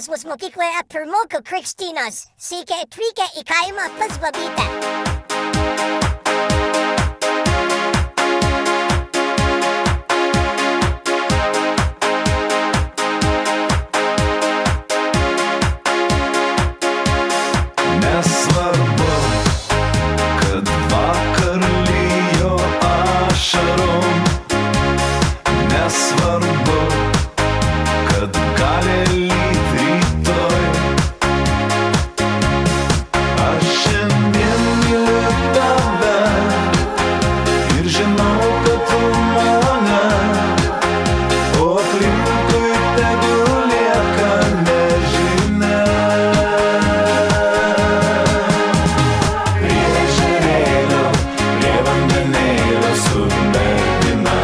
pas mus mokykloje pirmokų krikštynos. Sveiki atvykę į kaimą pas babytę. Nesvarbu, kad vakar lijo ašarom. Nesvarbu, kad gali lyt rytoj. Aš šiandien myliu tave ir žinau, kad tu mane, o aplinkui tegul lieka nežinia. Prie ežerėlio, prie vandenėlio su mergina.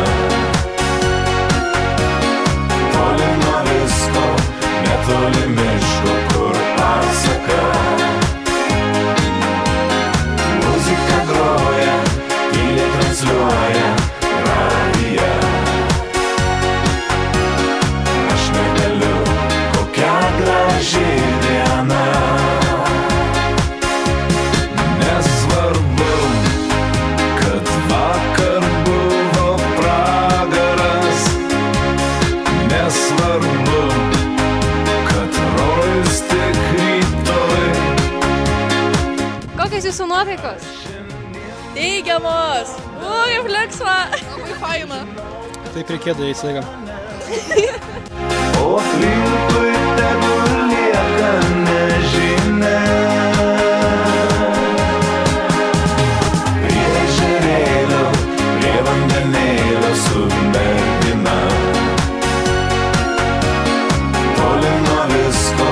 Toli nuo visko, netoli miško, kur pasaka. Muzika groja, tyliai transliuoja radiją. Aš negaliu, kokia graži diena. Nesvarbu, kad vakar buvo pragaras. Nesvarbu, kad rojus tik rytoj. Kokios jūsų nuotaikos? Teigiamos! Kaip linksma! Labai faina. Taip reikėtų visą laiką. O aplinkui tegul lieka nežinia. Prie ežerėlio, prie vandenėlio su mergina. Toli nuo visko,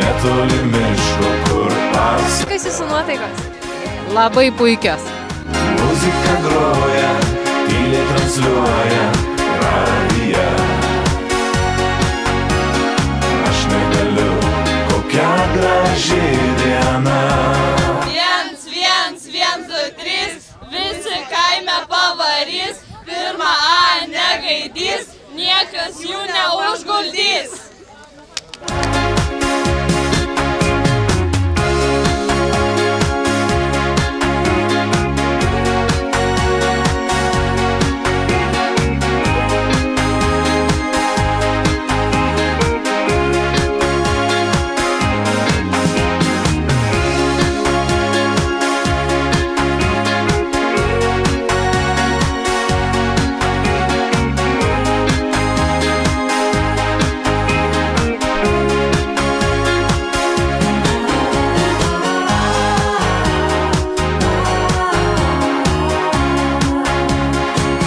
netoli miško, kur pasaka. Kokios jūsų nuotaikos? Labai puikios. Muzika groja, tyliai transliuoja radiją. Aš negaliu, kokia graži diena. 1, 1, 1, 2, 3, visi kaime pavarys, pirmą A negaidys, niekas jų neužguldys.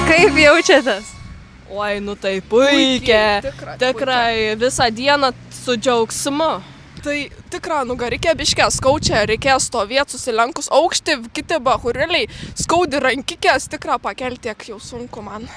Kaip jaučiatės? Oi, nu tai puikiai. Tikrai visą dieną su džiaugsmu. Tai tikra, reikėjo biškę skaučia, reikėjo stovėti susilenkus aukšti, kiti bahurėliai, skaudi rankikės, tikra pakelti, tiek jau sunku man.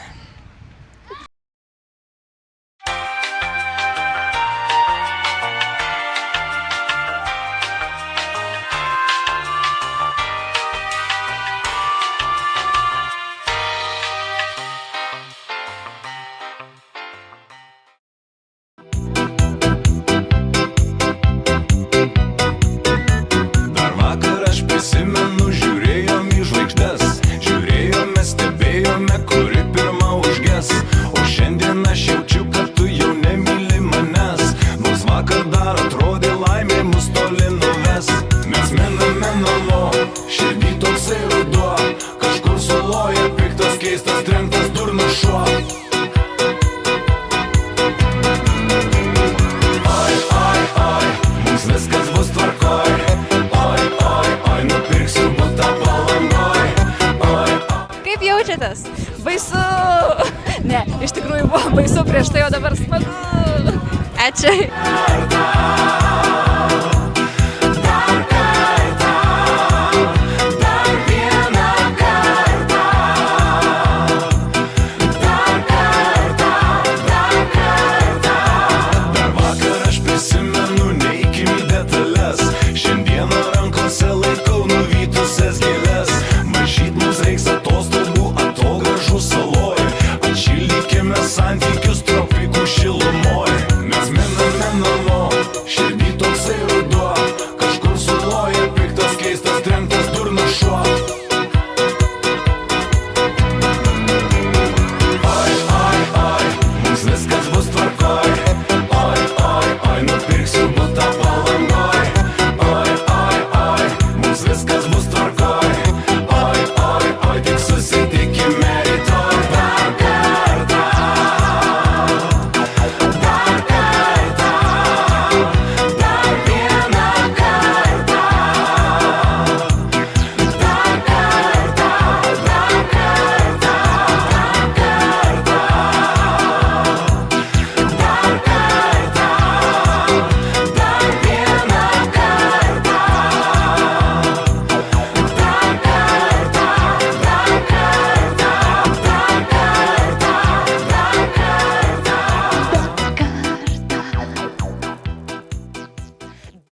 Dar vakar aš prisimenu, žiūrėjom į žvaigždes. Žiūrėjome, stebėjome, kuri pirma užges. O šiandien aš jaučiu, kad tu jau nemyli manęs. Nors vakar dar atrodė laimė mus toli nuves. Mes miname namo, širdį toksai ruduo. Kažkur suloja piktas, keistas, trenktas durnas šuo. Oi, oi, oi, mums viskas bus tvarkoj. Oi, oi, oi, nupirksiu butą Palangoj. Oi, Kaip jaučiatės? Baisu. Ne, iš tikrųjų buvo baisu prieš tai, o dabar smagu. Ačiū. oi,